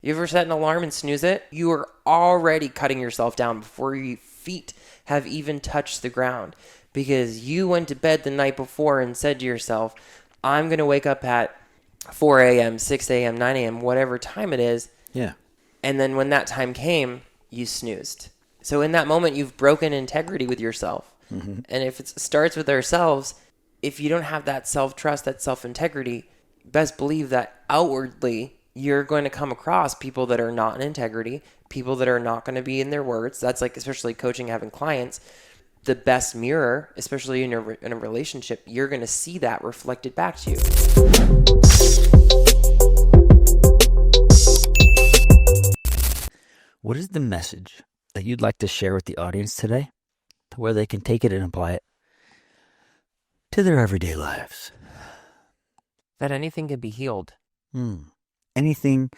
You ever set an alarm and snooze it? You are already cutting yourself down before your feet have even touched the ground because you went to bed the night before and said to yourself, I'm going to wake up at 4 a.m., 6 a.m., 9 a.m., whatever time it is. Yeah. And then when that time came, you snoozed. So in that moment, you've broken integrity with yourself. Mm-hmm. And if it starts with ourselves, if you don't have that self-trust, that self-integrity, best believe that outwardly, you're going to come across people that are not in integrity, people that are not going to be in their words. That's like, especially coaching, having clients, the best mirror, especially in a relationship, you're going to see that reflected back to you. What is the message that you'd like to share with the audience today to where they can take it and apply it to their everyday lives? That anything can be healed. Anything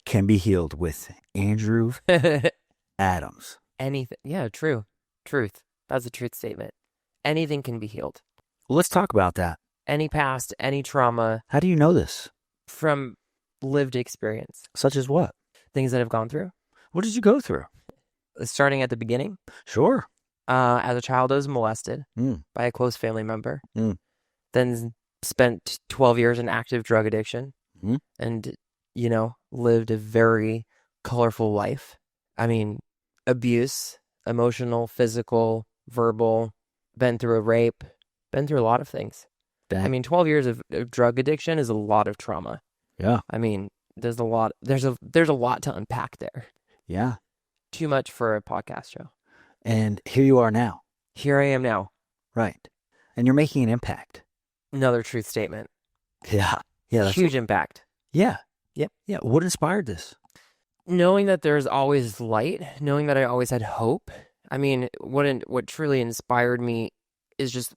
can be healed with Andrew Adams. Anything. Yeah, true. Truth. That's a truth statement. Anything can be healed. Well, let's talk about that. Any past, any trauma. How do you know this? From lived experience. Such as what? Things that I've gone through. What did you go through? Starting at the beginning. Sure. As a child, I was molested by a close family member. Then spent 12 years in active drug addiction. And, lived a very colorful life. I mean, abuse, emotional, physical, verbal, been through a rape, been through a lot of things. 12 years of drug addiction is a lot of trauma. Yeah. There's a lot to unpack there. Yeah. Too much for a podcast show. And here you are now. Here I am now. Right. And you're making an impact. Another truth statement. Yeah. Yeah. Huge impact. Yeah. Yep. Yeah. What inspired this? Knowing that there's always light, knowing that I always had hope. What truly inspired me is just,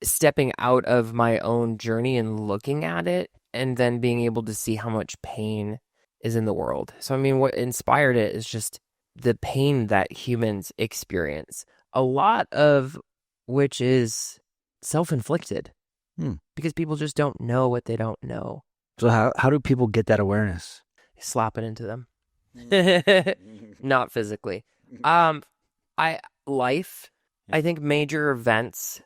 stepping out of my own journey and looking at it and then being able to see how much pain is in the world. So, what inspired it is just the pain that humans experience, a lot of which is self-inflicted because people just don't know what they don't know. So how do people get that awareness? Slap it into them. Not physically. I think major events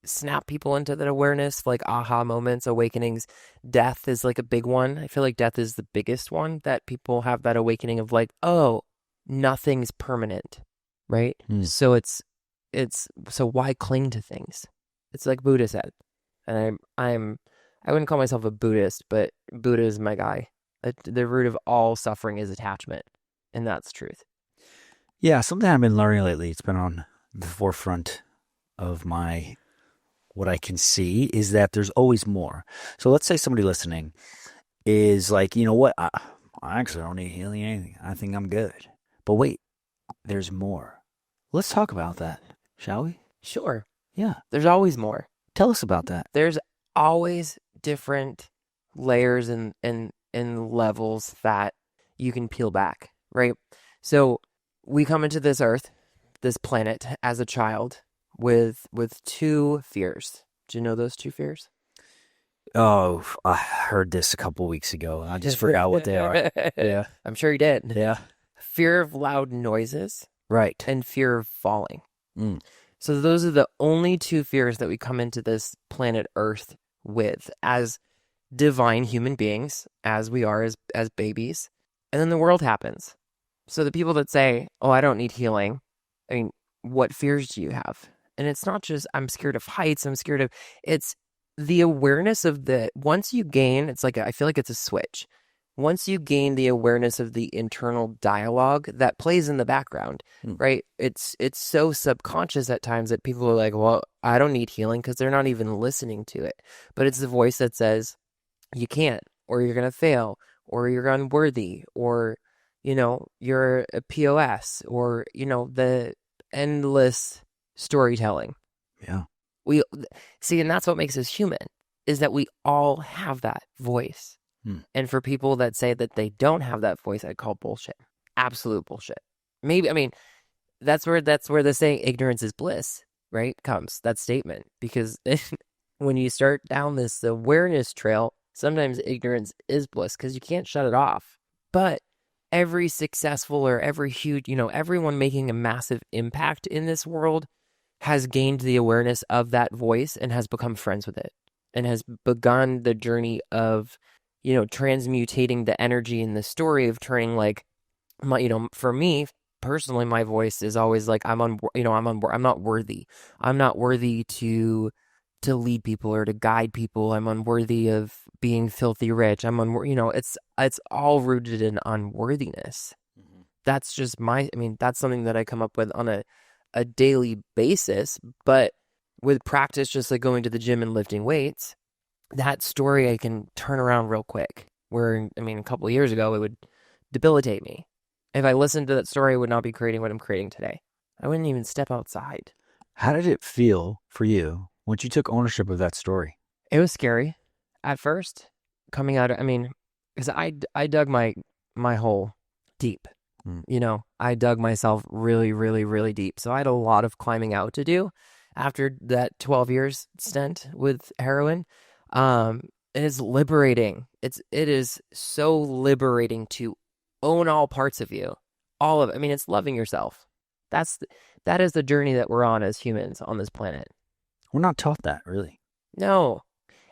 snap people into that awareness, like aha moments, awakenings. Death is like a big one. I feel like death is the biggest one that people have that awakening of like, oh, nothing's permanent, right? So it's so why cling to things? It's like Buddha said, and I wouldn't call myself a Buddhist, but Buddha is my guy. The root of all suffering is attachment, and that's truth. Yeah, something I've been learning lately, it's been on the forefront of what I can see is that there's always more. So let's say somebody listening is like, you know what, I actually don't need healing anything. I think I'm good. But wait, there's more. Let's talk about that, shall we? Sure. Yeah. There's always more. Tell us about that. There's always different layers and levels that you can peel back, right? So we come into this earth, this planet, as a child with two fears. Do you know those two fears? Oh, I heard this a couple weeks ago. I just forgot what they are. Yeah. I'm sure you did. Yeah. Fear of loud noises. Right. And fear of falling. So those are the only two fears that we come into this planet Earth with as divine human beings, as we are as babies. And then the world happens. So the people that say, oh, I don't need healing. What fears do you have? And it's not just, I'm scared of heights. It's the awareness of once you gain, it's like, I feel like it's a switch. Once you gain the awareness of the internal dialogue that plays in the background, right? It's so subconscious at times that people are like, well, I don't need healing because they're not even listening to it. But it's the voice that says, you can't, or you're going to fail, or you're unworthy, or, you're a POS, or, the endless storytelling. Yeah. We see, and that's what makes us human, is that we all have that voice. And for people that say that they don't have that voice, I call bullshit. Absolute bullshit. Maybe, that's where the saying ignorance is bliss, right, comes, that statement. Because when you start down this awareness trail, sometimes ignorance is bliss because you can't shut it off. But every successful or every huge, everyone making a massive impact in this world has gained the awareness of that voice and has become friends with it and has begun the journey of, transmutating the energy in the story of turning like for me personally, my voice is always like I'm not worthy. I'm not worthy to lead people or to guide people. I'm unworthy of being filthy rich. It's all rooted in unworthiness. Mm-hmm. That's just that's something that I come up with on a daily basis, but with practice, just like going to the gym and lifting weights, that story I can turn around real quick. Where, a couple of years ago, it would debilitate me. If I listened to that story, I would not be creating what I'm creating today. I wouldn't even step outside. How did it feel for you once you took ownership of that story? It was scary at first, coming out. Because I dug my hole deep. I dug myself really, really, really deep. So I had a lot of climbing out to do after that 12 years stint with heroin. It is liberating. It is so liberating to own all parts of you, all of it. It's loving yourself. That is the journey that we're on as humans on this planet. We're not taught that, really. No,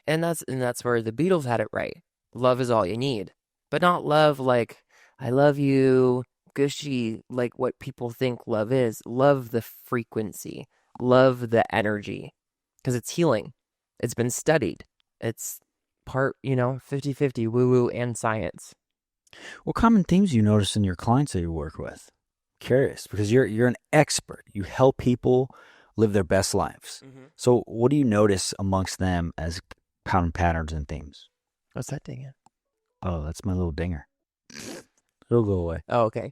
and that's where the Beatles had it right. Love is all you need, but not love like I love you, gushy, like what people think love is. Love the frequency, love the energy, because it's healing. It's been studied. It's part, 50-50 woo-woo and science. What common themes you notice in your clients that you work with? Curious, because you're an expert. You help people live their best lives. Mm-hmm. So what do you notice amongst them as common patterns and themes? What's that ding? Oh, that's my little dinger. It'll go away. Oh, okay.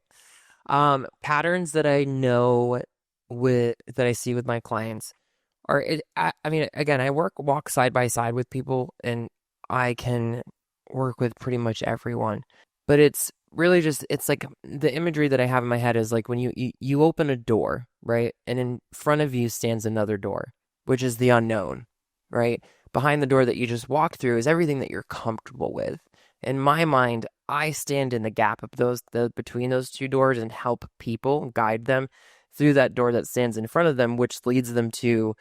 Patterns that I know that I see with my clients are again, I walk side by side with people, and I can work with pretty much everyone. But it's really just, it's like the imagery that I have in my head is like when you open a door, right? And in front of you stands another door, which is the unknown, right? Behind the door that you just walked through is everything that you're comfortable with. In my mind, I stand in the gap of between those two doors and help people, guide them through that door that stands in front of them, which leads them to,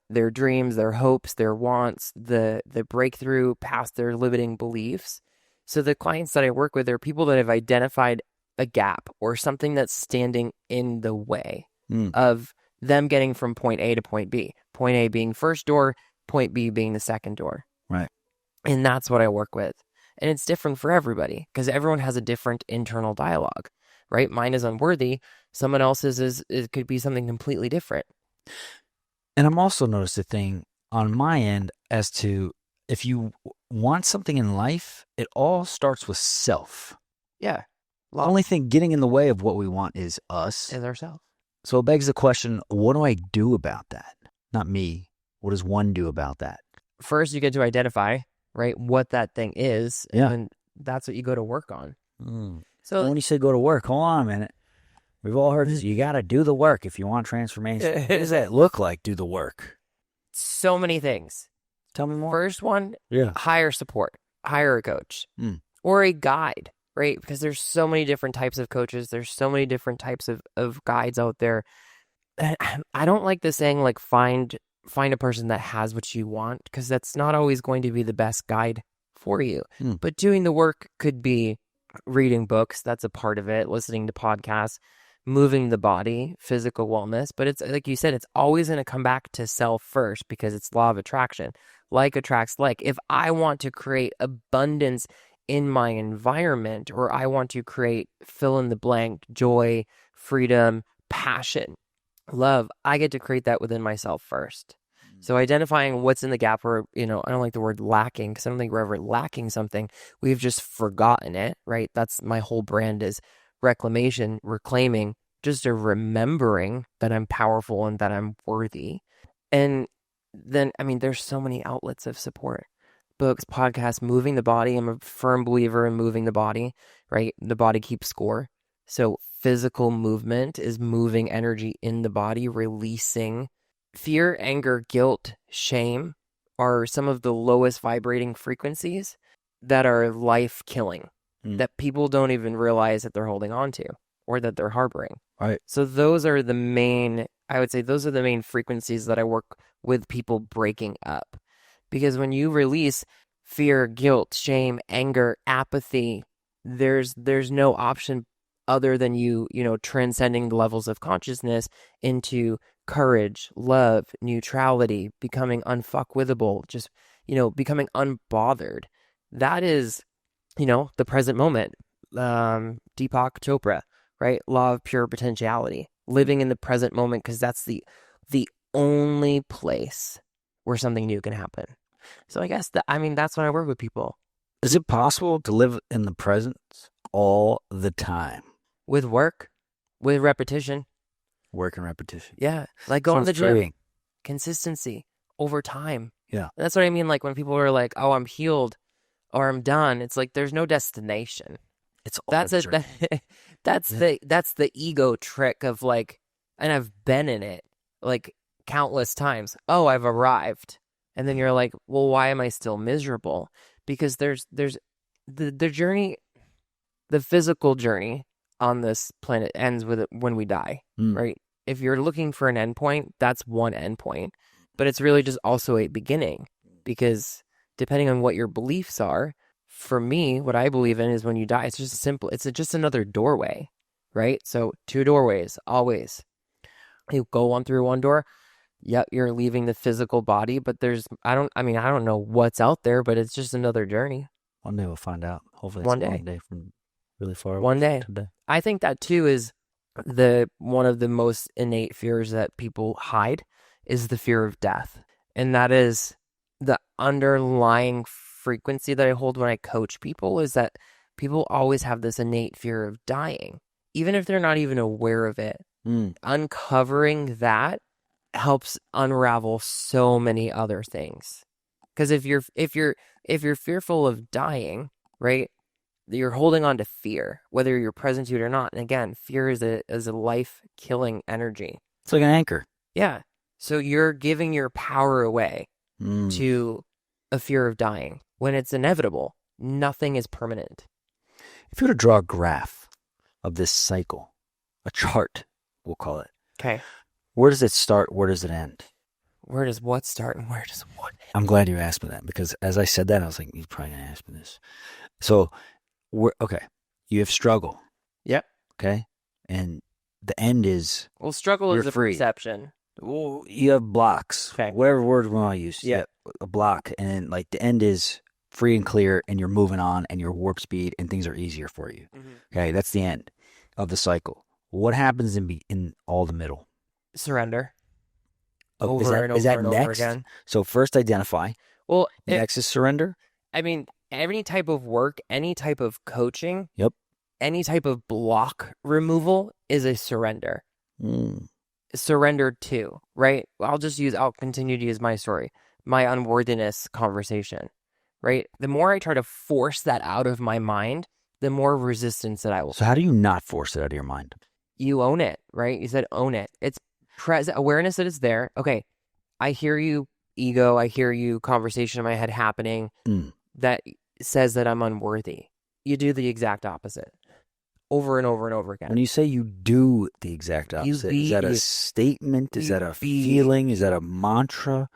their dreams, their hopes, their wants, the breakthrough past their limiting beliefs. So the clients that I work with are people that have identified a gap or something that's standing in the way of them getting from point A to point B. Point A being first door, point B being the second door. Right. And that's what I work with. And it's different for everybody because everyone has a different internal dialogue, right? Mine is unworthy. Someone else's it could be something completely different. And I'm also noticed a thing on my end as to if you want something in life, it all starts with self. Yeah. The only thing getting in the way of what we want is us. Is ourselves. So it begs the question, what do I do about that? Not me. What does one do about that? First, you get to identify, right, what that thing is. Yeah. And that's what you go to work on. So when you say go to work, hold on a minute. We've all heard this. You got to do the work if you want transformation. What does that look like, do the work? So many things. Tell me more. First one, Yeah. hire support. Hire a coach or a guide, right? Because there's so many different types of coaches. There's so many different types of guides out there. I don't like the saying like find a person that has what you want, because that's not always going to be the best guide for you. But doing the work could be reading books. That's a part of it. Listening to podcasts, moving the body, physical wellness. But it's like you said, it's always going to come back to self first because it's law of attraction. Like attracts like. If I want to create abundance in my environment, or I want to create fill in the blank, joy, freedom, passion, love, I get to create that within myself first. So identifying what's in the gap, or, I don't like the word lacking because I don't think we're ever lacking something. We've just forgotten it, right? That's my whole brand is reclamation, reclaiming, just a remembering that I'm powerful and that I'm worthy. And then, there's so many outlets of support. Books, podcasts, moving the body. I'm a firm believer in moving the body, right? The body keeps score. So physical movement is moving energy in the body, releasing fear, anger, guilt, shame are some of the lowest vibrating frequencies that are life killing. Mm. that people don't even realize that they're holding on to or that they're harboring. Right. So those are the main, I would say those are the main frequencies that I work with people breaking up. Because when you release fear, guilt, shame, anger, apathy, there's no option other than transcending the levels of consciousness into courage, love, neutrality, becoming unfuckwithable, just, becoming unbothered. That is, the present moment. Deepak Chopra, right? Law of pure potentiality, living in the present moment, because that's the only place where something new can happen. So I guess that's when I work with people. Is it possible to live in the present all the time? With work, with repetition. Work and repetition. Yeah. Like going to the gym. Freeing. Consistency over time. Yeah. That's what I mean. Like when people are like, oh, I'm healed or I'm done. It's like, there's no destination. It's that's the ego trick of like, and I've been in it like countless times. Oh, I've arrived. And then you're like, well, why am I still miserable? Because there's the journey, the physical journey on this planet ends with it when we die, right? If you're looking for an endpoint, that's one endpoint, but it's really just also a beginning, because depending on what your beliefs are, for me, what I believe in is when you die, it's just simple. It's just another doorway, right? So 2 doorways, always. You go on through one door. Yep, you're leaving the physical body, but I don't know what's out there, but it's just another journey. One day we'll find out. Hopefully it's one day from really far away. One day. Today. I think that too is one of the most innate fears that people hide is the fear of death. And that is the underlying frequency that I hold when I coach people, is that people always have this innate fear of dying, even if they're not even aware of it. Uncovering that helps unravel so many other things. Because if you're fearful of dying, right, you're holding on to fear, whether you're present to it or not. And again, fear is a life-killing energy. It's like an anchor. Yeah. So you're giving your power away to a fear of dying when it's inevitable. Nothing is permanent. If you were to draw a graph of this cycle, a chart, we'll call it. Okay. Where does it start? Where does it end? Where does what start and where does what end? I'm glad you asked me that, because as I said that, I was like, you're probably going to ask me this. So, okay, you have struggle. Yep. Okay. And the end is... Well, struggle is a free. perception. Well, you have blocks. Okay. Whatever word we want to use. Yeah. A block. And like the end is free and clear, and you're moving on, and you're warp speed, and things are easier for you. Mm-hmm. Okay. That's the end of the cycle. What happens in all the middle? Surrender. Is that over next? Again. So first identify. Well, next is surrender. I mean, any type of work, any type of coaching, Yep. any type of block removal is a surrender. Surrender to, right? I'll continue to use my story, my unworthiness conversation, right? The more I try to force that out of my mind, the more resistance that I will. So how do you not force it out of your mind? You own it, right? You said own it. It's present awareness that it's there. Okay, I hear you, ego. I hear you, conversation in my head happening that says that I'm unworthy. You do the exact opposite over and over and over again. When you say you do the exact opposite, is that a statement? Is that a feeling? Is that a mantra?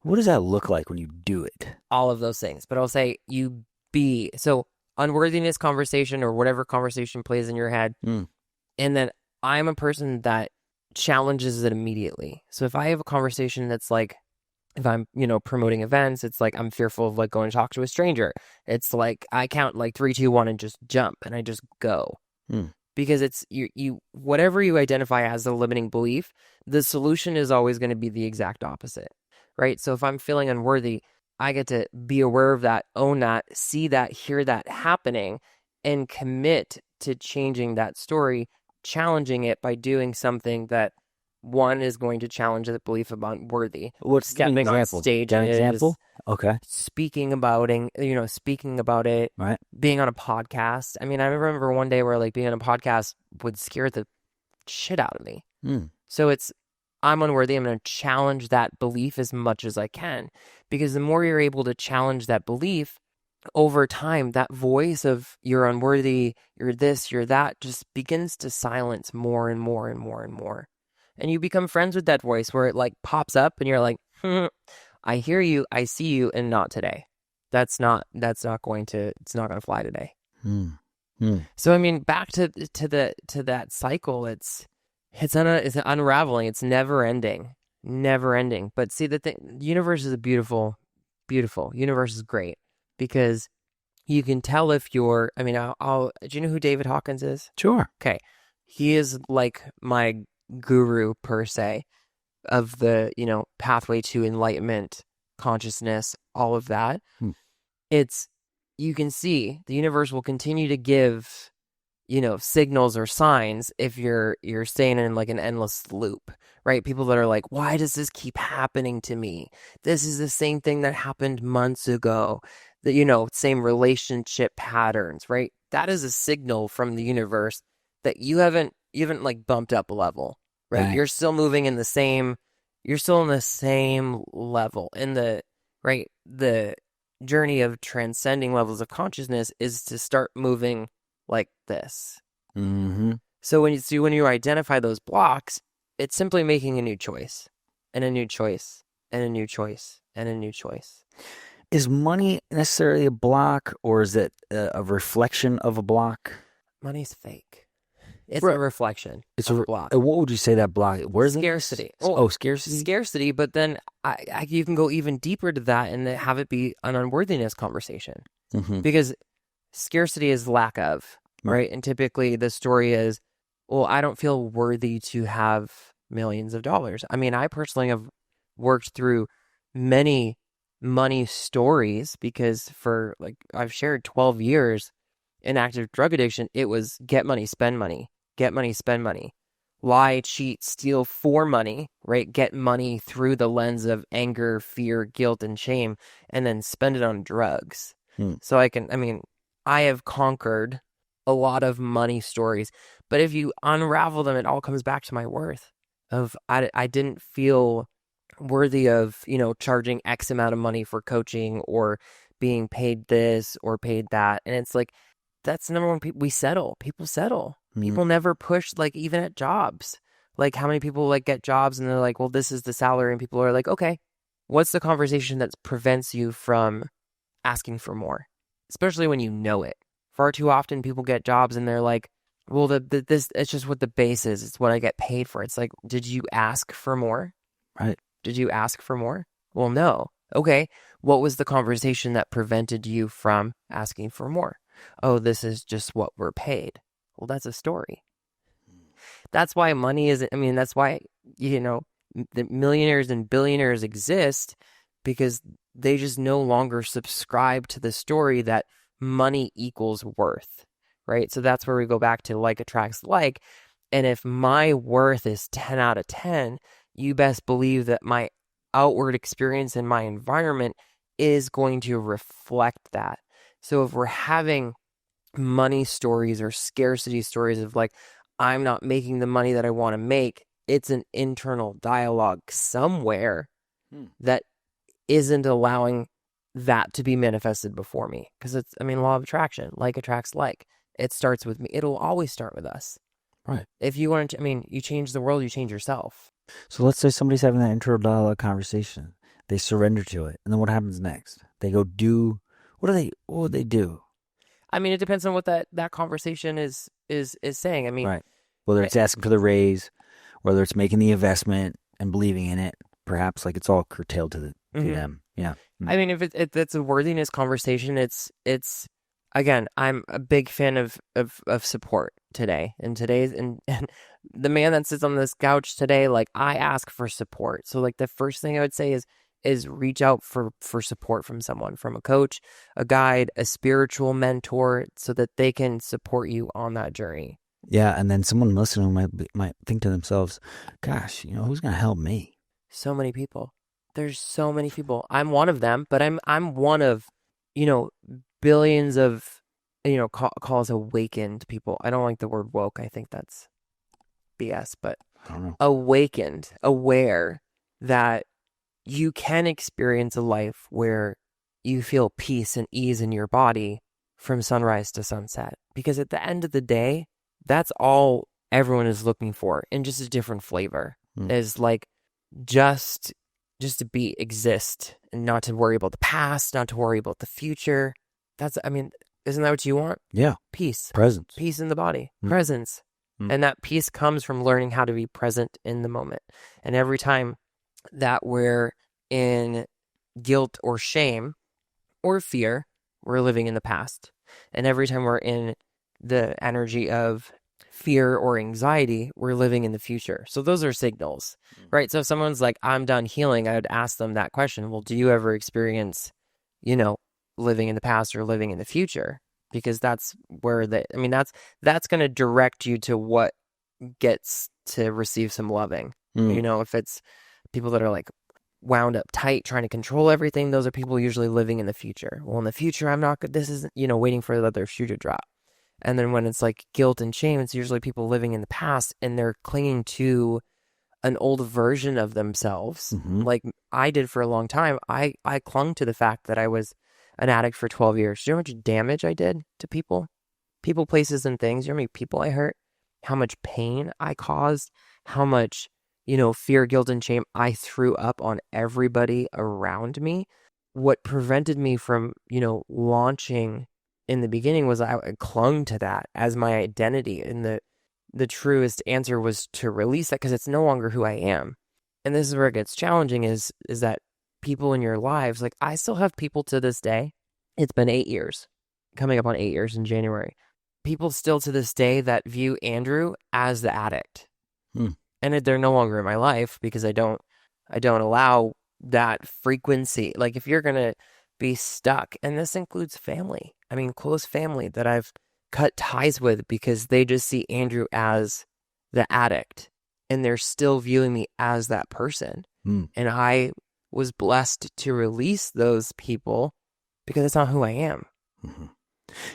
What does that look like when you do it? All of those things. But I'll say you be. So unworthiness conversation or whatever conversation plays in your head. And then I'm a person that challenges it immediately. So if I have a conversation that's like, if I'm, promoting events, it's like I'm fearful of like going to talk to a stranger. It's like I count like 3, 2, 1 and just jump and I just go. Because it's you whatever you identify as the limiting belief, the solution is always going to be the exact opposite, right? So if I'm feeling unworthy, I get to be aware of that, own that, see that, hear that happening, and commit to changing that story, challenging it by doing something that one is going to challenge the belief about worthy. What's stepping on stage? An example? Okay. Speaking about it, right? Being on a podcast. I mean, I remember one day where like being on a podcast would scare the shit out of me. So I'm unworthy. I'm going to challenge that belief as much as I can, because the more you're able to challenge that belief, over time, that voice of you're unworthy, you're this, you're that, just begins to silence more and more and more and more. And you become friends with that voice where it like pops up and you're like, I hear you, I see you, and not today. That's not going to, it's not going to fly today. Hmm. Hmm. So I mean, back to that cycle, it's unraveling. It's never ending, never ending. But see, the universe is a beautiful universe is great because you can tell if you're. I mean, do you know who David Hawkins is? Sure. Okay, he is like my guru per se of the pathway to enlightenment, consciousness, all of that. Hmm. It's you can see the universe will continue to give signals or signs if you're staying in like an endless loop, right? People that are like, why does this keep happening to me? This is the same thing that happened months ago. The same relationship patterns, right? That is a signal from the universe that you haven't like bumped up a level, right? Right. You're still in the same level. In the right, the journey of transcending levels of consciousness is to start moving like this. Mm-hmm. So when you identify those blocks, it's simply making a new choice, and a new choice, and a new choice, and a new choice. Is money necessarily a block, or is it a reflection of a block? Money's fake. It's Right. a reflection It's of a block. What would you say that block? Where's Scarcity. Oh, scarcity. Scarcity, but then you can go even deeper to that and have it be an unworthiness conversation. Mm-hmm. Because scarcity is lack of, right? And typically the story is, well, I don't feel worthy to have millions of dollars. I mean, I personally have worked through many money stories because for like I've shared 12 years in active drug addiction. It was get money, spend money, get money, spend money, lie, cheat, steal for money, right? Get money through the lens of anger, fear, guilt, and shame, and then spend it on drugs. Hmm. So I have conquered a lot of money stories, but if you unravel them, it all comes back to my worth of I didn't feel worthy of, charging X amount of money for coaching or being paid this or paid that. And it's like, that's the number one. We settle. People settle. Hmm. People never push, like even at jobs. Like how many people like get jobs and they're like, well, this is the salary. And people are like, okay, what's the conversation that prevents you from asking for more? Especially when you know it. Far too often people get jobs and they're like, well, this it's just what the base is. It's what I get paid for. It's like, did you ask for more? Right. Did you ask for more? Well, no. Okay. What was the conversation that prevented you from asking for more? Oh, this is just what we're paid. Well, that's a story. That's why money is, I mean, that's why, the millionaires and billionaires exist because they just no longer subscribe to the story that money equals worth, right? So that's where we go back to like attracts like. And if my worth is 10 out of 10, you best believe that my outward experience in my environment is going to reflect that. So if we're having money stories or scarcity stories of like, I'm not making the money that I want to make, it's an internal dialogue somewhere that isn't allowing that to be manifested before me. Because it's, law of attraction, like attracts like. It starts with me. It'll always start with us. Right. If you want to, you change the world, you change yourself. So let's say somebody's having that intro dialogue conversation. They surrender to it. And then what happens next? They go do, what would they do? It depends on what that conversation is saying. Right. Whether it's asking for the raise, whether it's making the investment and believing in it, perhaps like it's all curtailed to them. Yeah. If it's a worthiness conversation, it's again, I'm a big fan of support today. And the man that sits on this couch today, like I ask for support. So like the first thing I would say is reach out for support from someone, from a coach, a guide, a spiritual mentor, so that they can support you on that journey. Yeah, and then someone listening might think to themselves, gosh, who's going to help me? So many people. There's so many people. I'm one of them, but I'm one of, billions of, call us awakened people. I don't like the word woke. I think that's BS, but I don't know. Awakened, aware that you can experience a life where you feel peace and ease in your body from sunrise to sunset. Because at the end of the day, that's all everyone is looking for in just a different flavor. Is like just to exist and not to worry about the past, not to worry about the future. Isn't that what you want? Yeah. Peace. Presence. Peace in the body. Presence. And that peace comes from learning how to be present in the moment. And every time that we're in guilt or shame or fear, we're living in the past. And every time we're in the energy of fear or anxiety, we're living in the future. So those are signals, right? So if someone's like, I'm done healing, I would ask them that question. Well, do you ever experience, living in the past or living in the future? Because that's where that's going to direct you to what gets to receive some loving. If it's people that are like wound up tight, trying to control everything, those are people usually living in the future. Well, in the future, I'm not good. This is, waiting for the other shoe to drop. And then when it's like guilt and shame, it's usually people living in the past and they're clinging to an old version of themselves. Like I did for a long time. I clung to the fact that I was an addict for 12 years. Do you know how much damage I did to people, places, and things? You know how many people I hurt? How much pain I caused? How much, fear, guilt, and shame I threw up on everybody around me? What prevented me from, launching in the beginning was I clung to that as my identity. And the truest answer was to release that because it's no longer who I am. And this is where it gets challenging is that people in your lives, like I still have people to this day. It's been 8 years, coming up on 8 years in January. People still to this day that view Andrew as the addict. And they're no longer in my life because I don't allow that frequency. Like if you're going to be stuck, and this includes family, close family that I've cut ties with because they just see Andrew as the addict and they're still viewing me as that person. And I was blessed to release those people because it's not who I am.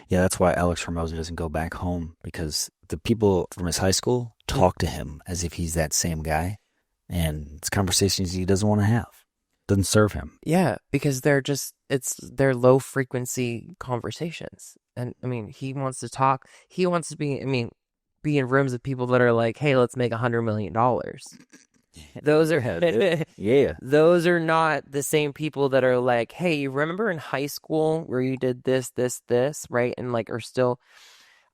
Yeah, that's why Alex Hermosa doesn't go back home, because the people from his high school talk to him as if he's that same guy, and it's conversations he doesn't want to have. Doesn't serve him. Yeah, because they're low frequency conversations. And he wants to talk. He wants to be in rooms with people that are like, hey, let's make $100 million. Those are yeah. Those are not the same people that are like, hey, you remember in high school where you did this, right? And like are still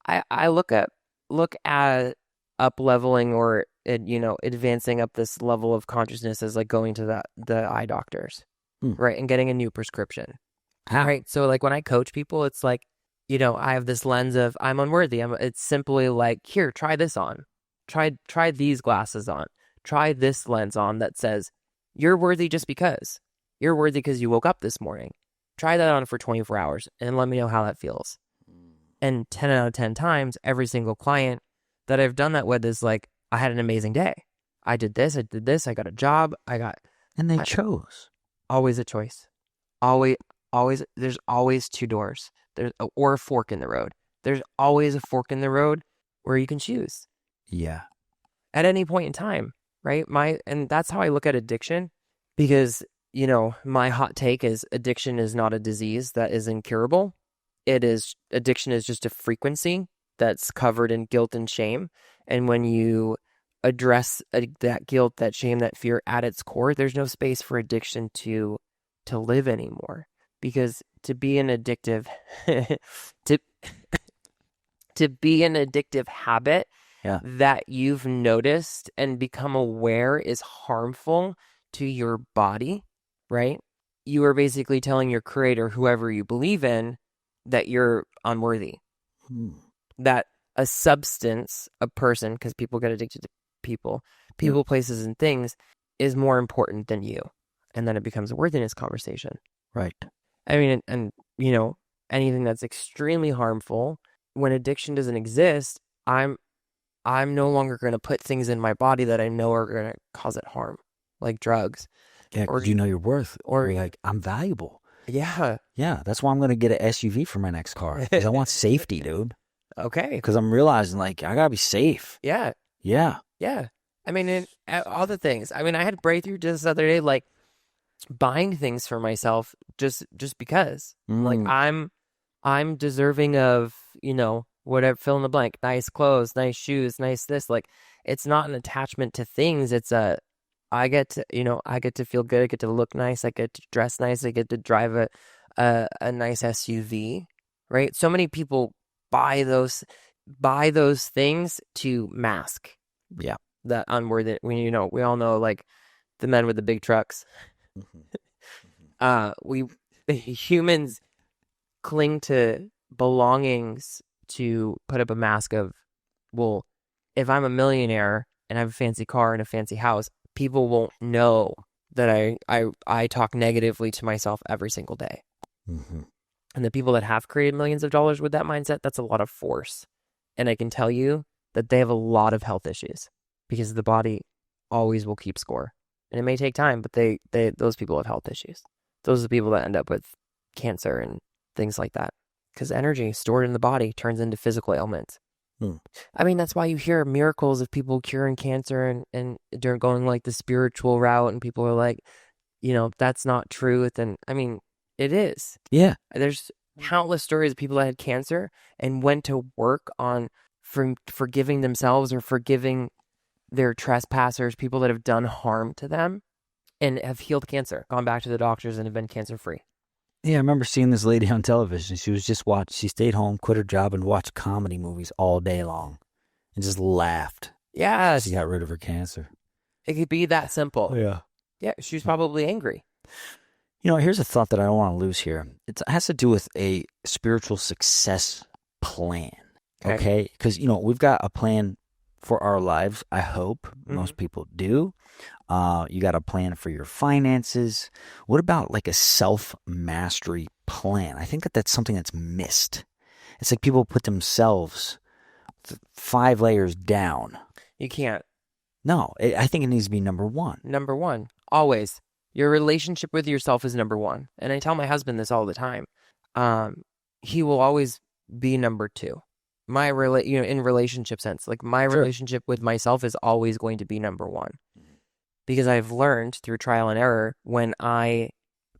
I look at up leveling or advancing up this level of consciousness as like going to the eye doctors, right? And getting a new prescription. How? Right. So like when I coach people, it's like, I have this lens of I'm unworthy. It's simply like, here, try this on. Try these glasses on. Try this lens on that says you're worthy just because. You're worthy because you woke up this morning. Try that on for 24 hours and let me know how that feels. And 10 out of 10 times, every single client that I've done that with is like, I had an amazing day. I did this, I got a job, And they chose. Always a choice. Always, there's always two doors. Or a fork in the road. There's always a fork in the road where you can choose. Yeah. At any point in time, right? And that's how I look at addiction, because, my hot take is addiction is not a disease that is incurable. Addiction is just a frequency that's covered in guilt and shame. And when you address that guilt, that shame, that fear at its core, there's no space for addiction to live anymore. Because to be an addictive, to be an addictive habit that you've noticed and become aware is harmful to your body, right? You are basically telling your creator, whoever you believe in, that you're unworthy. That a substance, a person, because people get addicted to people, places, and things, is more important than you. And then it becomes a worthiness conversation. Right. And anything that's extremely harmful, when addiction doesn't exist, I'm no longer going to put things in my body that I know are going to cause it harm, like drugs. Yeah, because you know your worth. Or you're like, I'm valuable. Yeah. Yeah, that's why I'm going to get an SUV for my next car. Because I want safety, dude. Okay. Because I'm realizing, like, I got to be safe. Yeah. Yeah. Yeah. And all the things. I had a breakthrough just the other day, like, buying things for myself just because. Like Mm. I'm deserving of, whatever, fill in the blank, nice clothes, nice shoes, nice this. Like it's not an attachment to things. It's I get to feel good. I get to look nice. I get to dress nice. I get to drive a nice SUV, right? So many people buy those things to mask Yeah. that unworthy. We all know like the men with the big trucks. Mhm. We humans cling to belongings to put up a mask of, well, if I'm a millionaire and I have a fancy car and a fancy house, people won't know that I talk negatively to myself every single day. Mhm. And the people that have created millions of dollars with that mindset, that's a lot of force. And I can tell you that they have a lot of health issues because the body always will keep score. And it may take time, but those people have health issues. Those are the people that end up with cancer and things like that. Because energy stored in the body turns into physical ailments. Hmm. I mean, that's why you hear miracles of people curing cancer and they're going like the spiritual route, and people are like, that's not truth. And I mean, it is. Yeah. There's countless stories of people that had cancer and went to work on forgiving themselves or forgiving their trespassers, people that have done harm to them, and have healed cancer, gone back to the doctors and have been cancer free. Yeah, I remember seeing this lady on television. She stayed home, quit her job, and watched comedy movies all day long and just laughed. Yes, She got rid of her cancer. it could be that simple. Yeah. Yeah, she was probably angry. Here's a thought that I don't want to lose here. It has to do with a spiritual success plan. Okay? Because, we've got a plan for our lives. I hope most people do. You got a plan for your finances. What about like a self-mastery plan? I think that that's something that's missed. It's like people put themselves 5 layers down. You can't. No, I think it needs to be number one. Number one, always. Your relationship with yourself is number one. And I tell my husband this all the time. He will always be number two. In relationship sense, like my Sure. relationship with myself is always going to be number one. Because I've learned through trial and error, when I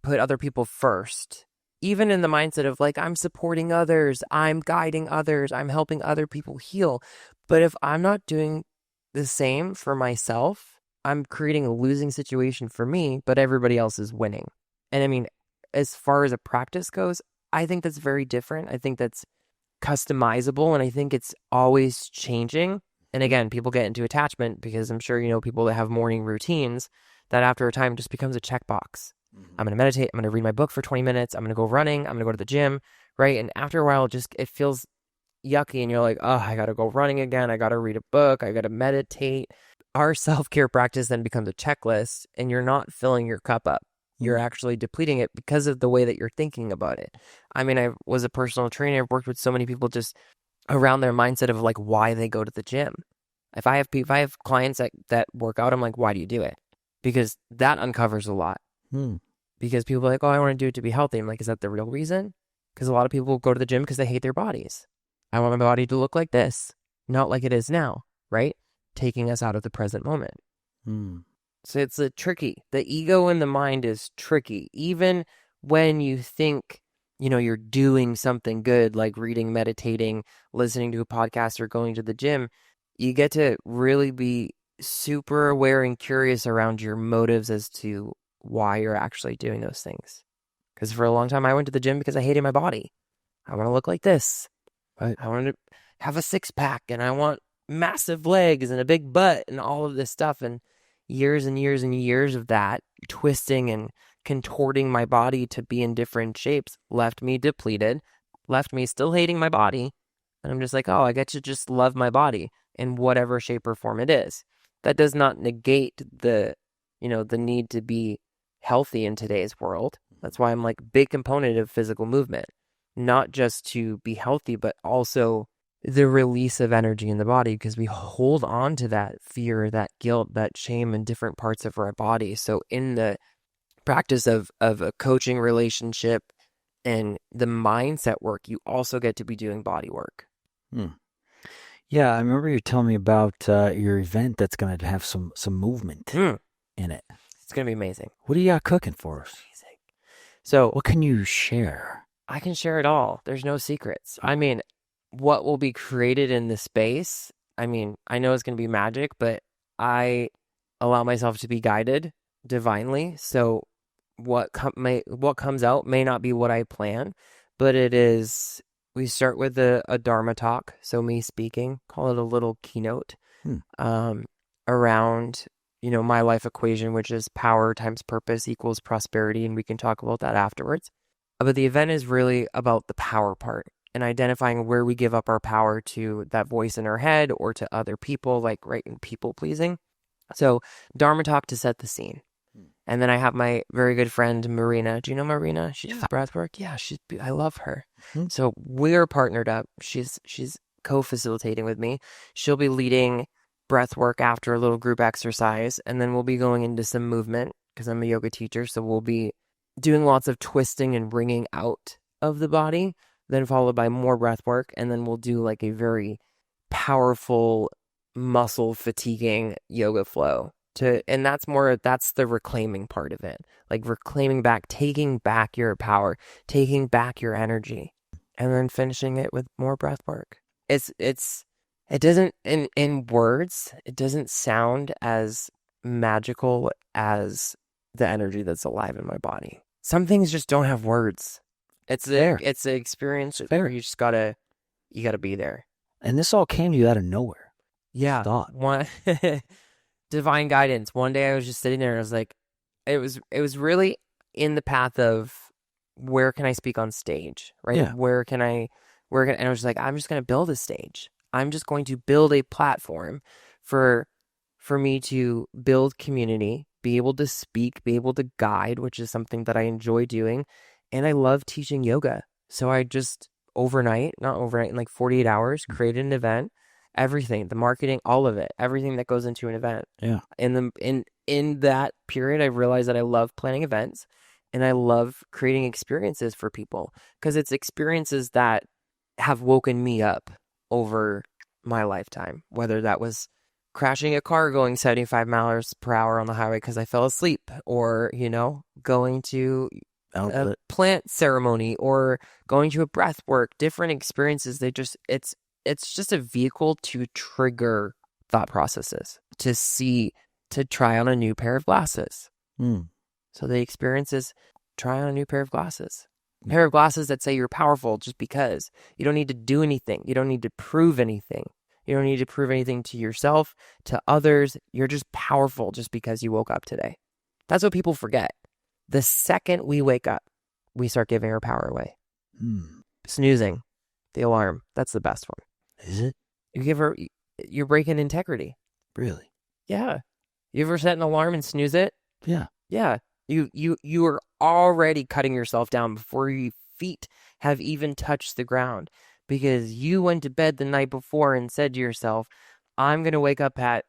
put other people first, even in the mindset of like, I'm supporting others, I'm guiding others, I'm helping other people heal. But if I'm not doing the same for myself, I'm creating a losing situation for me, but everybody else is winning. And I mean, as far as a practice goes, I think that's very different. I think that's customizable, and I think it's always changing. And again, people get into attachment because I'm sure people that have morning routines that after a time just becomes a checkbox. I'm going to meditate. I'm going to read my book for 20 minutes. I'm going to go running. I'm going to go to the gym, right? And after a while, it feels yucky, and you're like, oh, I got to go running again. I got to read a book. I got to meditate. Our self-care practice then becomes a checklist, and you're not filling your cup up. You're actually depleting it because of the way that you're thinking about it. I mean, I was a personal trainer. I've worked with so many people just around their mindset of like why they go to the gym. If I have clients that work out, I'm like, why do you do it? Because that uncovers a lot. Because people are like, oh, I want to do it to be healthy. I'm like, is that the real reason? Because a lot of people go to the gym because they hate their bodies. I want my body to look like this, not like it is now, right? Taking us out of the present moment. So it's tricky. The ego in the mind is tricky. Even when you think, you're doing something good, like reading, meditating, listening to a podcast, or going to the gym, you get to really be super aware and curious around your motives as to why you're actually doing those things. Because for a long time, I went to the gym because I hated my body. I want to look like this. Right. I want to have a six-pack, and I want massive legs and a big butt and all of this stuff. And years and years and years of that, twisting and contorting my body to be in different shapes, left me depleted, left me still hating my body. And I'm just like, oh, I get to just love my body in whatever shape or form it is. That does not negate the need to be healthy in today's world. That's why I'm like big component of physical movement, not just to be healthy, but also the release of energy in the body, because we hold on to that fear, that guilt, that shame in different parts of our body. So in the practice of a coaching relationship and the mindset work, you also get to be doing body work. Yeah, I remember you telling me about your event that's going to have some movement in it. It's going to be amazing. What do you got cooking for us? Amazing. So What can you share? I can share it all. There's no secrets. I mean, what will be created in the space? I mean, I know it's going to be magic, but I allow myself to be guided divinely. So what comes out may not be what I plan, but it is. We start with a Dharma talk, so me speaking, call it a little keynote, around my life equation, which is power times purpose equals prosperity, and we can talk about that afterwards. But the event is really about the power part and identifying where we give up our power to that voice in our head or to other people, like right in people pleasing. So Dharma talk to set the scene. And then I have my very good friend, Marina. Do you know Marina? She does breathwork. Yeah, I love her. So we're partnered up. She's co-facilitating with me. She'll be leading breathwork after a little group exercise. And then we'll be going into some movement because I'm a yoga teacher. So we'll be doing lots of twisting and wringing out of the body, then followed by more breathwork. And then we'll do like a very powerful muscle fatiguing yoga flow. And that's the reclaiming part of it, like reclaiming back, taking back your power, taking back your energy, and then finishing it with more breath work. It doesn't, in words, it doesn't sound as magical as the energy that's alive in my body. Some things just don't have words. It's an experience. Fair. You gotta be there. And this all came to you out of nowhere. Yeah. Thought. Divine guidance. One day I was just sitting there and I was like, it was really in the path of where can I speak on stage, right? Yeah. And I was like, I'm just going to build a stage. I'm just going to build a platform for me to build community, be able to speak, be able to guide, which is something that I enjoy doing. And I love teaching yoga. So I just in like 48 hours, created an event. Everything, the marketing, all of it, everything that goes into an event. Yeah. In that period, I realized that I love planning events and I love creating experiences for people because it's experiences that have woken me up over my lifetime, whether that was crashing a car going 75 miles per hour on the highway because I fell asleep, or, going to a plant ceremony or going to a breath work, different experiences. It's just a vehicle to trigger thought processes, to try on a new pair of glasses. So the experience is try on a new pair of glasses. A pair of glasses that say you're powerful just because. You don't need to do anything. You don't need to prove anything. You don't need to prove anything to yourself, to others. You're just powerful just because you woke up today. That's what people forget. The second we wake up, we start giving our power away. Snoozing, the alarm, that's the best one. Is it? You're breaking integrity. Really? Yeah. You ever set an alarm and snooze it? Yeah. Yeah. You are already cutting yourself down before your feet have even touched the ground because you went to bed the night before and said to yourself, I'm going to wake up at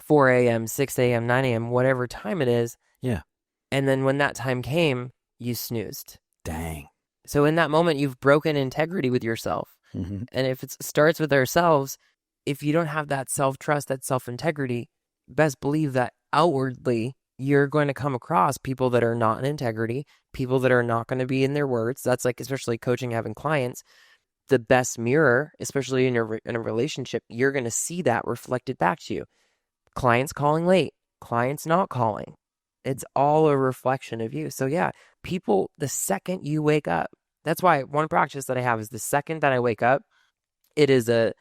4 a.m., 6 a.m., 9 a.m., whatever time it is. Yeah. And then when that time came, you snoozed. Dang. So in that moment, you've broken integrity with yourself. Mm-hmm. And if it starts with ourselves, if you don't have that self-trust, that self-integrity, best believe that outwardly, you're going to come across people that are not in integrity, people that are not going to be in their words. That's like, especially coaching, having clients, the best mirror, especially in a relationship, you're going to see that reflected back to you. Clients calling late, clients not calling. It's all a reflection of you. So yeah, people, the second you wake up, that's why one practice that I have is the second that I wake up, it is an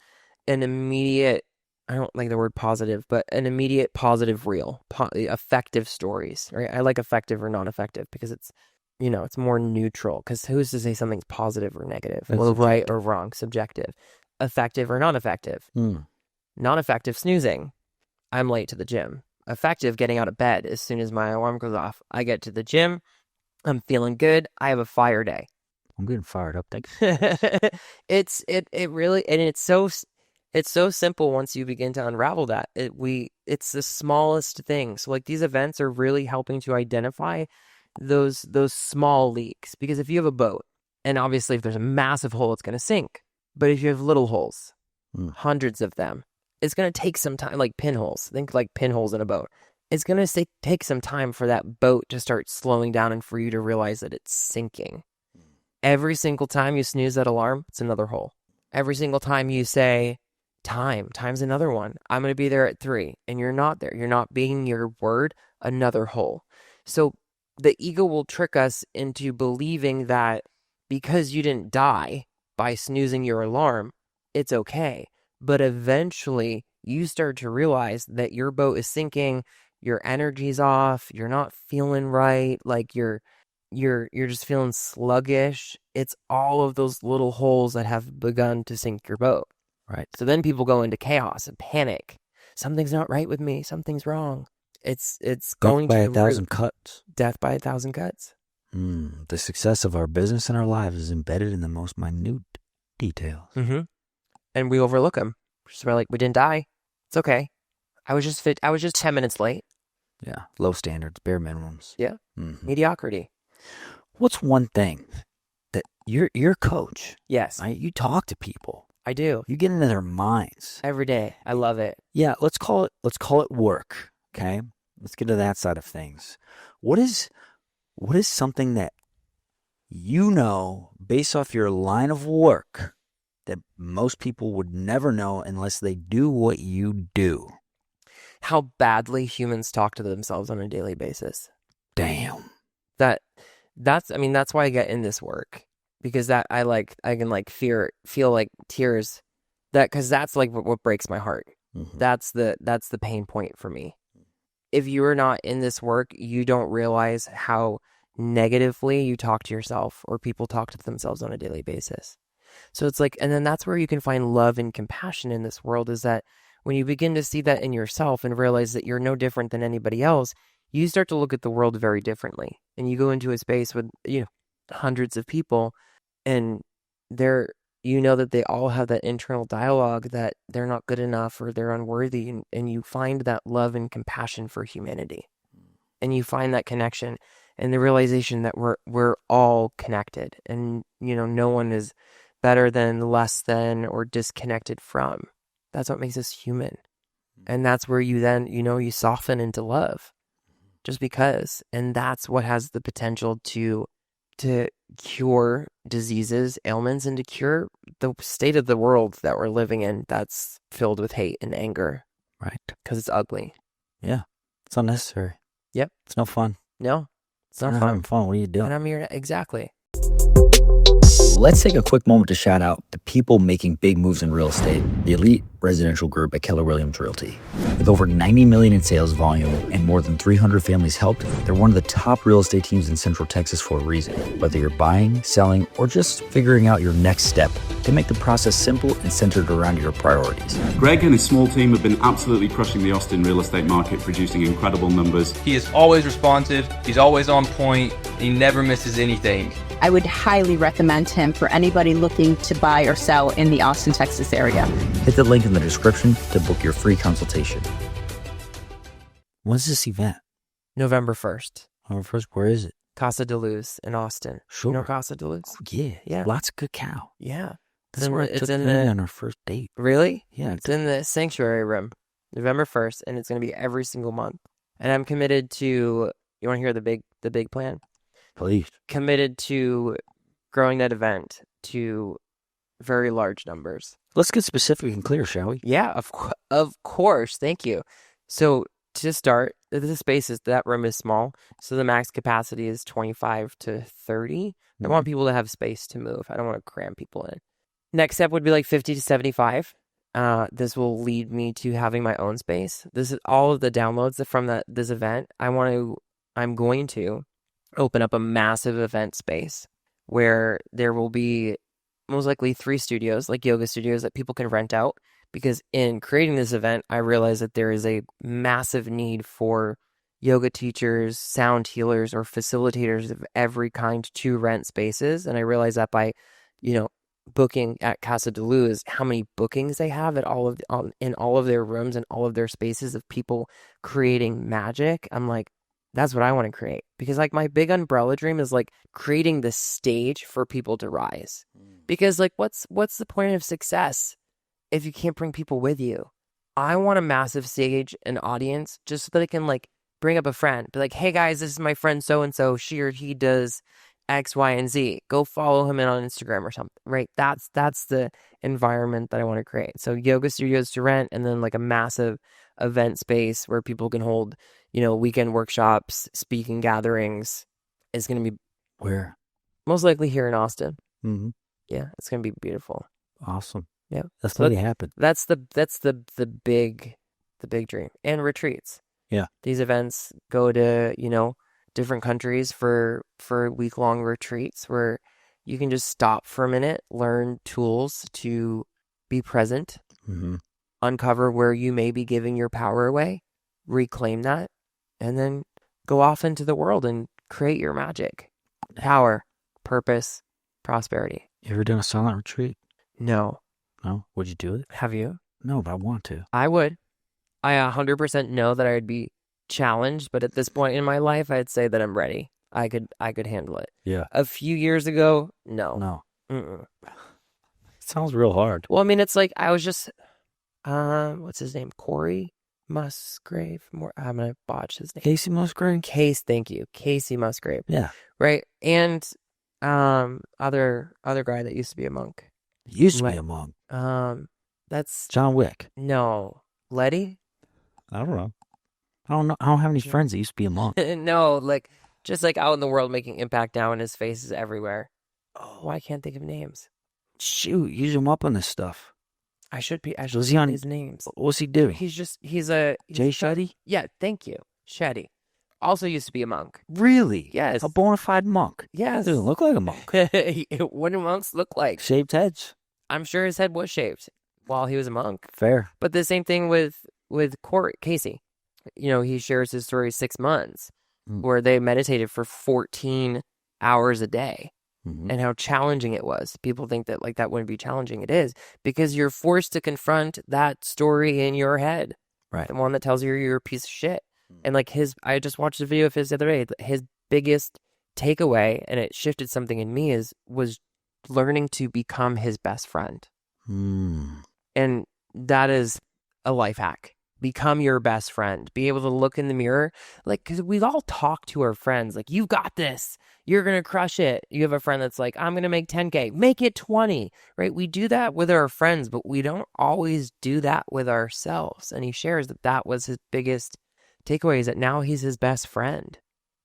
immediate, I don't like the word positive, but an immediate positive reel, effective stories, right? I like effective or non-effective because it's, it's more neutral, because who's to say something's positive or negative or right or wrong, subjective, effective or non-effective. Non-effective, snoozing. I'm late to the gym. Effective, getting out of bed as soon as my alarm goes off. I get to the gym. I'm feeling good. I have a fire day. I'm getting fired up. It's really, and it's so simple once you begin to unravel that. It's the smallest thing. So like these events are really helping to identify those small leaks, because if you have a boat, and obviously if there's a massive hole, it's going to sink. But if you have little holes, 100s of them, it's going to take some time, like pinholes. Think like pinholes in a boat. it's going to take some time for that boat to start slowing down and for you to realize that it's sinking. Every single time you snooze that alarm, it's another hole. Every single time you say, time's another one. I'm going to be there at 3, and you're not there. You're not being your word, another hole. So the ego will trick us into believing that because you didn't die by snoozing your alarm, it's okay. But eventually you start to realize that your boat is sinking, your energy's off, you're not feeling right, like you're just feeling sluggish. It's all of those little holes that have begun to sink your boat. Right. So then people go into chaos and panic. Something's not right with me. Something's wrong. It's going by to 1,000 cuts. Death by 1,000 cuts. The success of our business and our lives is embedded in the most minute details. Mm-hmm. And we overlook them. We're like, we didn't die. It's okay. I was just 10 minutes late. Yeah. Low standards, bare minimums. Yeah. Mm-hmm. Mediocrity. What's one thing that you're a coach? Yes. Right? You talk to people. I do. You get into their minds. Every day. I love it. Yeah, let's call it work. Okay? Let's get to that side of things. What is something that you know based off your line of work that most people would never know unless they do what you do? How badly humans talk to themselves on a daily basis. Damn. That's why I get in this work, because that I can feel like tears, because that's like what breaks my heart. Mm-hmm. That's the pain point for me. If you are not in this work, you don't realize how negatively you talk to yourself or people talk to themselves on a daily basis. So it's like, and then that's where you can find love and compassion in this world, is that when you begin to see that in yourself and realize that you're no different than anybody else, you start to look at the world very differently. And you go into a space with, hundreds of people, and that they all have that internal dialogue that they're not good enough or they're unworthy. And you find that love and compassion for humanity. And you find that connection and the realization that we're all connected, and, no one is better than, less than, or disconnected from. That's what makes us human. And that's where you then, you soften into love just because. And that's what has the potential to cure diseases, ailments, and to cure the state of the world that we're living in that's filled with hate and anger. Right. Because it's ugly. Yeah. It's unnecessary. Yep. It's no fun. No, it's not You're fun. having fun. What are you doing? And I'm here exactly. Let's take a quick moment to shout out the people making big moves in real estate, the elite residential group at Keller Williams Realty. With over $90 million in sales volume and more than 300 families helped, they're one of the top real estate teams in Central Texas for a reason. Whether you're buying, selling, or just figuring out your next step, they make the process simple and centered around your priorities. Greg and his small team have been absolutely crushing the Austin real estate market, producing incredible numbers. He is always responsive, he's always on point, he never misses anything. I would highly recommend him for anybody looking to buy or sell in the Austin, Texas area. Hit the link in the description to book your free consultation. When's this event? November 1st. November 1st, where is it? Casa de Luz in Austin. Sure. You know Casa de Luz? Oh, yeah. Yeah. Lots of cacao. Yeah. That's where I took Mary on our first date. Really? Yeah. It's in the sanctuary room, November 1st, and it's going to be every single month. And I'm committed to, you want to hear the big plan? Please. Committed to growing that event to very large numbers. Let's get specific and clear, shall we? Yeah, of course. Thank you. So to start, that room is small. So the max capacity is 25 to 30. I want people to have space to move. I don't want to cram people in. Next step would be like 50 to 75. This will lead me to having my own space. This is all of the downloads from this event. I'm going to open up a massive event space where there will be most likely 3 studios, like yoga studios, that people can rent out. Because in creating this event, I realized that there is a massive need for yoga teachers, sound healers, or facilitators of every kind to rent spaces. And I realized that by, booking at Casa de Luz, how many bookings they have in all of their rooms and all of their spaces of people creating magic. I'm like, that's what I want to create. Because like my big umbrella dream is like creating the stage for people to rise. Because like what's the point of success if you can't bring people with you? I want a massive stage and audience just so that I can like bring up a friend. Be like, hey guys, this is my friend so-and-so. She or he does X, Y, and Z. Go follow him in on Instagram or something, right? That's the environment that I want to create. So yoga studios to rent, and then like a massive event space where people can hold, weekend workshops, speaking gatherings. Is going to be Where? most likely here in Austin. Mm-hmm. Yeah, it's going to be beautiful. Awesome. Yeah, That's so going to happen. That's the big dream. And retreats. Yeah. These events go to, different countries for week-long retreats where you can just stop for a minute, learn tools to be present, Mm-hmm. uncover where you may be giving your power away, reclaim that, and then go off into the world and create your magic. Power, purpose, prosperity. You ever done a silent retreat? No. No? Would you do it? Have you? No, but I want to. I would. I 100% know that I would be challenged, but at this point in my life, I'd say that I'm ready. I could handle it. Yeah. A few years ago, no. No. Mm-mm. It sounds real hard. Well, I mean, it's like I was just, what's his name? Corey Musgrave. I'm gonna botch his name. Casey Musgrave? Thank you, Casey Musgrave. Yeah. Right, and other guy that used to be a monk. Used to be a monk. That's John Wick. no Letty. I don't know. I don't have any friends that used to be a monk. No, like just like out in the world making impact now, and his face is everywhere. Oh, Why can't think of names? shoot, use him up on this stuff. I should Was he on his names. What's he doing? He's Jay Shetty? Yeah, thank you. Shetty. Also used to be a monk. Really? Yes. A bona fide monk. Yes. Doesn't look like a monk. What do monks look like? Shaved heads. I'm sure his head was shaved while he was a monk. Fair. But the same thing with Casey. He shares his story 6 months where they meditated for 14 hours a day. Mm-hmm. And how challenging it was. People think that that wouldn't be challenging. It is, because you're forced to confront that story in your head. Right. The one that tells you you're a piece of shit. And I just watched a video of his the other day. His biggest takeaway, and it shifted something in me, was learning to become his best friend. And that is a life hack. Become your best friend. Be able to look in the mirror. Because we all talk to our friends. Like, you got this. You're going to crush it. You have a friend that's like, I'm going to make 10K. Make it 20. Right? We do that with our friends, but we don't always do that with ourselves. And he shares that was his biggest takeaway, is that now he's his best friend.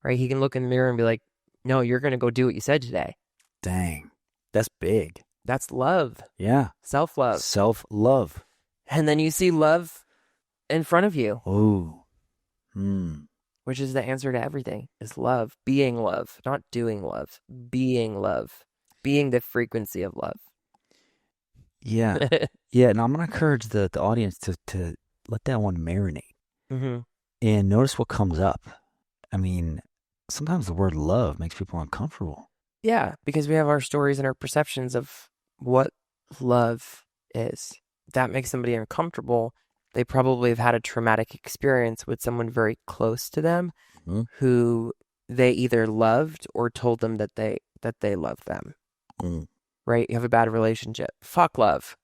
Right? He can look in the mirror and be like, no, you're going to go do what you said today. Dang. That's big. That's love. Yeah. Self-love. Self-love. And then you see love in front of you. Oh. Which is the answer to everything, is love. Being love, not doing love. Being love. Being the frequency of love. Yeah. Yeah, and I'm going to encourage the audience to let that one marinate. Mm-hmm. And notice what comes up. I mean, sometimes the word love makes people uncomfortable. Yeah, because we have our stories and our perceptions of what love is. That makes somebody uncomfortable. They probably have had a traumatic experience with someone very close to them who they either loved or told them that they loved them. Right? You have a bad relationship. Fuck love.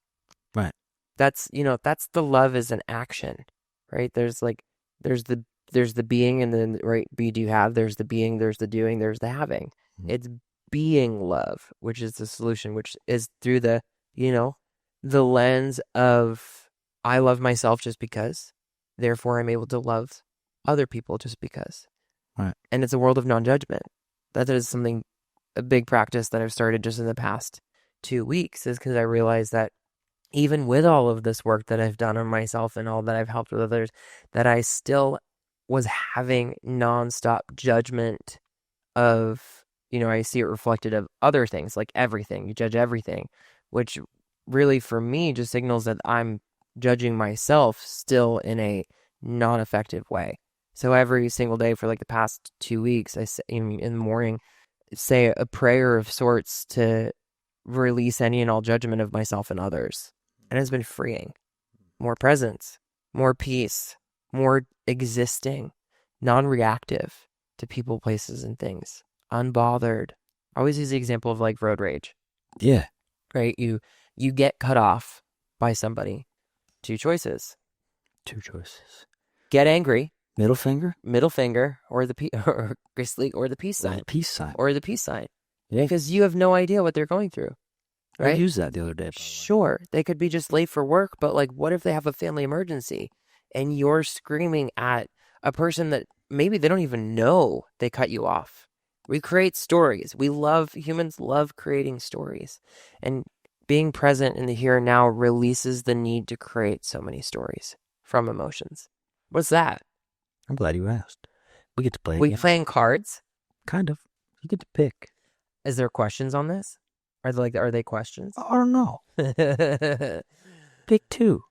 Right. That's the love is an action. Right? There's the being, and then right, there's the being, there's the doing, there's the having. It's being love, which is the solution, which is through the lens of, I love myself just because, therefore I'm able to love other people just because. Right. And it's a world of non-judgment. That is a big practice that I've started just in the past 2 weeks, is because I realized that even with all of this work that I've done on myself and all that I've helped with others, that I still was having nonstop judgment of, I see it reflected of other things, like everything. You judge everything, which really for me just signals that I'm judging myself still in a non-effective way. So every single day for the past 2 weeks, I say in the morning, say a prayer of sorts to release any and all judgment of myself and others. And it's been freeing. More presence, more peace, more existing, non-reactive to people, places, and things. Unbothered. I always use the example of road rage. Yeah. Right? You get cut off by somebody. Two choices. Two choices. Get angry Middle finger? Middle finger or or basically or the peace Or sign the peace sign. or the peace sign. Yeah. Because you have no idea what they're going through. I Right? used that the other day. Sure, they could be just late for work, but like, what if they have a family emergency and you're screaming at a person that maybe they don't even know they cut you off? We create stories. Humans love creating stories. And being present in the here and now releases the need to create so many stories from emotions. What's that? I'm glad you asked. We get to play We again. playing cards? Kind of. You get to pick. Is there questions on this? Are they questions? I don't know. Pick 2.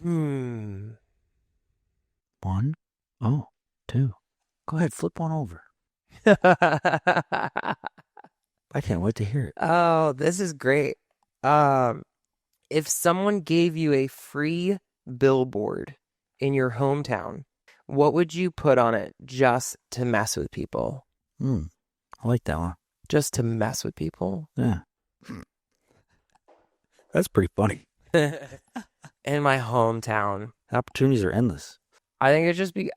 1. 1. Oh, 2. Go ahead, flip one over. I can't wait to hear it. Oh, this is great. If someone gave you a free billboard in your hometown, what would you put on it just to mess with people? I like that one. Just to mess with people? Yeah. That's pretty funny. In my hometown. Opportunities are endless. I think it'd just be,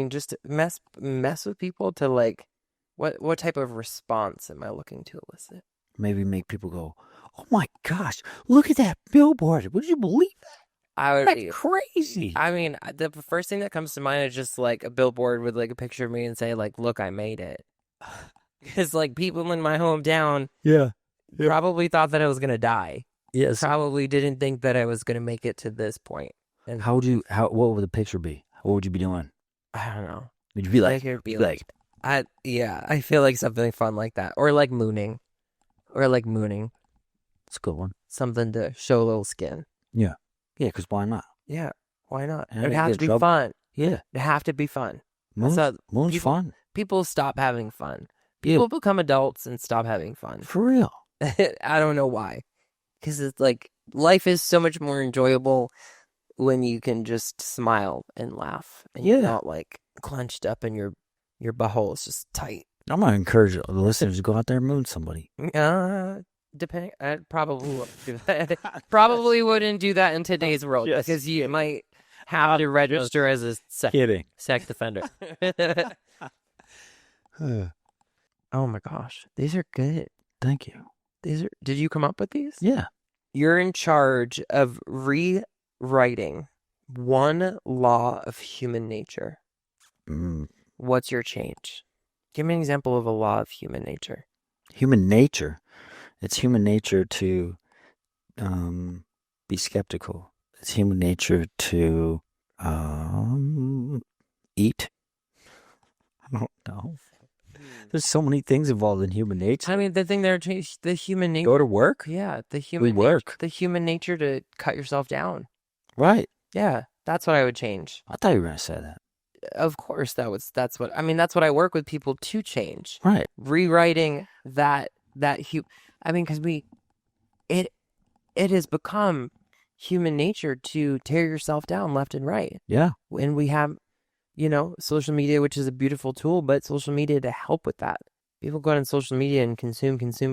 just to mess with people to like, what type of response am I looking to elicit? Maybe make people go, oh my gosh, look at that billboard. Would you believe that? I would That's be crazy. I mean, the first thing that comes to mind is just like a billboard with like a picture of me and say like, look, I made it. Because like people in my hometown Yeah. probably thought that I was going to die. Yes. Probably didn't think that I was going to make it to this point. And What would the picture be? What would you be doing? I don't know. Would you be like, Like, it'd be like, I feel like something fun like that. Or like mooning. it's a good one. Something to show a little skin. Yeah. Yeah, because why not? Yeah. Why not? And It'd I have get to be trouble. fun. Yeah. It'd have to be fun. Moon's people- fun. People stop having fun. Yeah. People become adults and stop having fun. For real. I don't know why. Because it's like, life is so much more enjoyable when you can just smile and laugh. And you're not like clenched up and your butthole is just tight. I'm going to encourage the listeners to go out there and moon somebody. Depending, I probably wouldn't do that. Probably wouldn't do that in today's world. Yes. Because you might have to register as a Kidding. sex offender. Oh my gosh. These are good. Thank you. Did you come up with these? Yeah. You're in charge of rewriting one law of human nature. What's your change? Give me an example of a law of human nature. Human nature. It's human nature to be skeptical. It's human nature to eat. I don't know. There's so many things involved in human nature. I mean, the thing there changed the human nature. Go to work? Yeah, the human work. The human nature to cut yourself down. Right. Yeah, that's what I would change. I thought you were going to say that. Of course, that's what I work with people to change. Right. Rewriting because it has become human nature to tear yourself down left and right. Yeah. And we have, social media, which is a beautiful tool, but social media to help with that. People go on social media and consume, and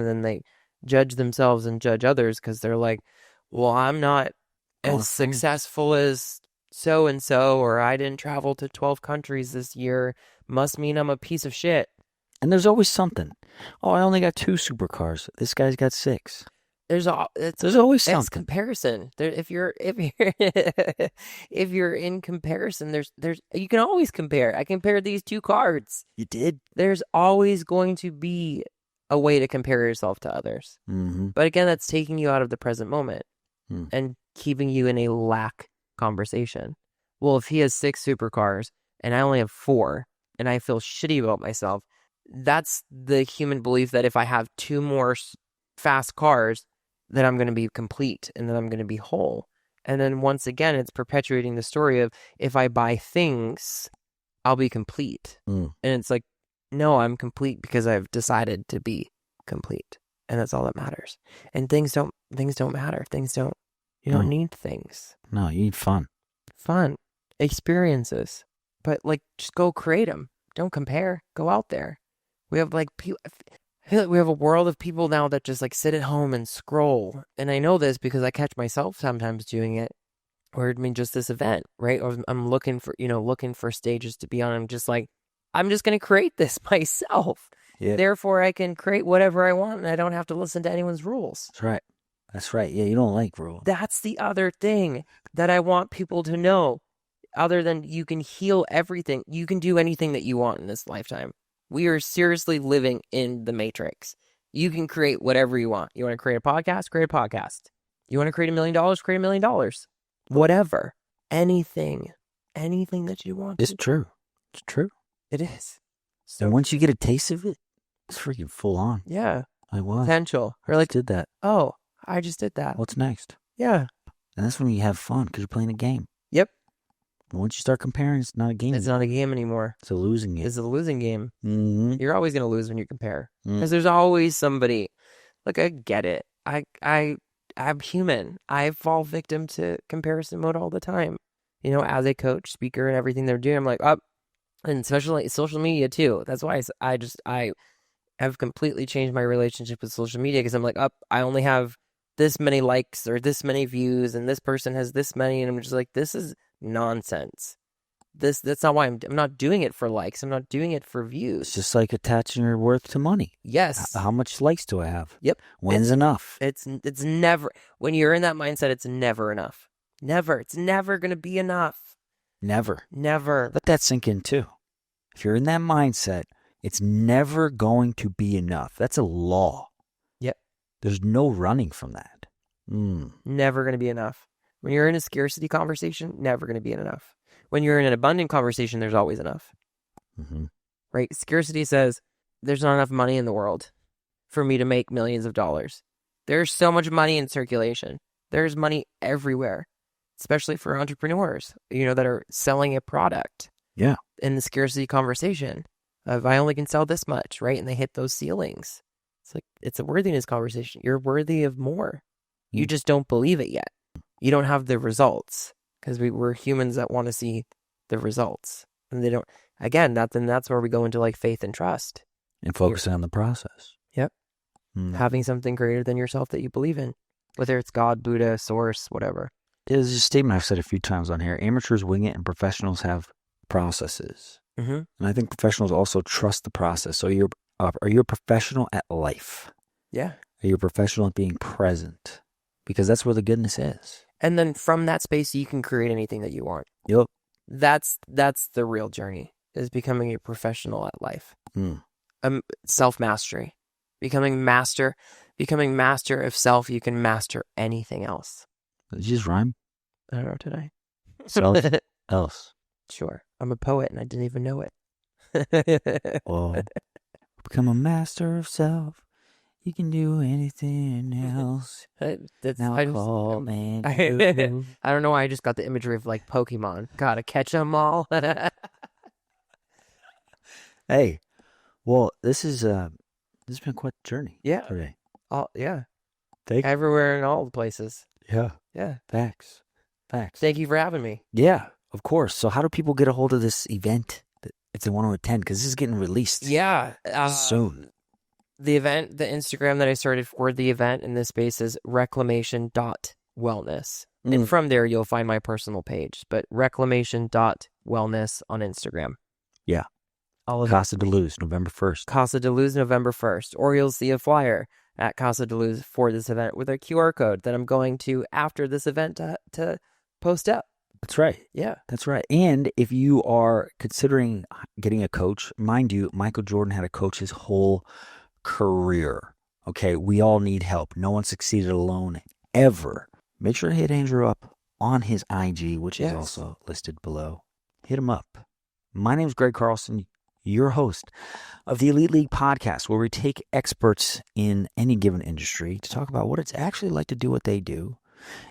then they judge themselves and judge others because they're like, well, I'm not as successful as so-and-so, or I didn't travel to 12 countries this year, must mean I'm a piece of shit. And there's always something. Oh, I only got 2 supercars. This guy's got 6. There's always something. It's comparison. If you're in comparison, there's you can always compare. I compared these 2 cards. You did? There's always going to be a way to compare yourself to others. Mm-hmm. But again, that's taking you out of the present moment and keeping you in a lack conversation. Well, if he has 6 supercars and I only have 4 and I feel shitty about myself, that's the human belief that if I have 2 more fast cars, that I'm going to be complete and that I'm going to be whole. And then once again, it's perpetuating the story of if I buy things, I'll be complete. And it's like, no, I'm complete because I've decided to be complete. And that's all that matters. And things don't matter. You don't need things. No, you need fun. Fun. Experiences. But like, just go create them. Don't compare. Go out there. We have like people. I feel like we have a world of people now that just like sit at home and scroll. And I know this because I catch myself sometimes doing it. or I mean, just this event, right? Or I'm looking for stages to be on. I'm just like, I'm just going to create this myself. Yeah. Therefore, I can create whatever I want, and I don't have to listen to anyone's rules. That's right. That's right. Yeah, you don't like rules. That's the other thing that I want people to know. Other than you can heal everything, you can do anything that you want in this lifetime. We are seriously living in the Matrix. You can create whatever you want. You want to create a podcast? Create a podcast. You want to create $1 million? Create $1 million. Whatever. Anything that you want. It's true. It's true. It is. So And once you get a taste of it, it's freaking full on. yeah, I was. potential. I Or like, did that. oh, I just did that. What's next? Yeah. And that's when you have fun because you're playing a game. Yep. And once you start comparing, it's not a game. It's not a game anymore. It's a losing game. It's a losing game. Mm-hmm. You're always going to lose when you compare. Mm. Because there's always somebody. Look, I get it. I'm human. I fall victim to comparison mode all the time. As a coach, speaker, and everything they're doing, I'm like, up. And especially social media too. That's why I have completely changed my relationship with social media, because I'm like, I only have this many likes or this many views, and this person has this many, and I'm just like, this is nonsense. That's not why I'm not doing it for likes. I'm not doing it for views. It's just like attaching your worth to money. Yes. How much likes do I have? Yep. When's enough? It's never, when you're in that mindset, it's never enough. Never. It's never going to be enough. Never. Never. Let that sink in too. If you're in that mindset, it's never going to be enough. That's a law. Yep. There's no running from that. Never going to be enough. When you're in a scarcity conversation, never going to be enough. When you're in an abundant conversation, there's always enough. Mm-hmm. Right? Scarcity says there's not enough money in the world for me to make millions of dollars. There's so much money in circulation. There's money everywhere, especially for entrepreneurs, that are selling a product. Yeah. In the scarcity conversation of, I only can sell this much, right? And they hit those ceilings. It's like, it's a worthiness conversation. You're worthy of more. You just don't believe it yet. You don't have the results, because we're humans that want to see the results, and they don't. Again, that's where we go into like faith and trust And focusing on the process. Yep. Having something greater than yourself that you believe in, whether it's God, Buddha, source, whatever. There's a statement I've said a few times on here. Amateurs wing it and professionals have processes. Mm-hmm. And I think professionals also trust the process. So are you a professional at life? Yeah. Are you a professional at being present? Because that's where the goodness is. And then from that space, you can create anything that you want. Yep. That's the real journey, is becoming a professional at life. Self-mastery. Becoming master of self. You can master anything else. Did you just rhyme? I don't know today. Self else. Sure. I'm a poet and I didn't even know it. Well, become a master of self. You can do anything else. Now call me. I don't know why I just got the imagery of like Pokemon. Gotta catch them all. Hey, well, this has been quite a journey. Yeah. Today. Yeah. Thank you. Everywhere in all the places. Yeah. Yeah. Facts. Thank you for having me. Yeah, of course. So how do people get a hold of this event if they want to attend? Because this is getting released. Yeah. Soon. The event, the Instagram that I started for the event in this space is reclamation.wellness. And from there, you'll find my personal page, but reclamation.wellness on Instagram. Yeah. All of Casa de Luz, November 1st. Casa de Luz, November 1st. Or you'll see a flyer at Casa de Luz for this event with a QR code that I'm going to, after this event, to post up. That's right. Yeah. That's right. And if you are considering getting a coach, mind you, Michael Jordan had a coach his whole career. Okay, we all need help. No one succeeded alone ever. Make sure to hit Andrew up on his IG, which is also listed below. Hit him up. My name is Greg Carlson, your host of the Elite League podcast, where we take experts in any given industry to talk about what it's actually like to do what they do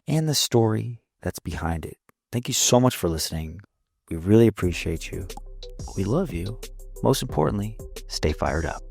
and the story that's behind it. Thank you so much for listening. We really appreciate you. We love you. Most importantly, stay fired up.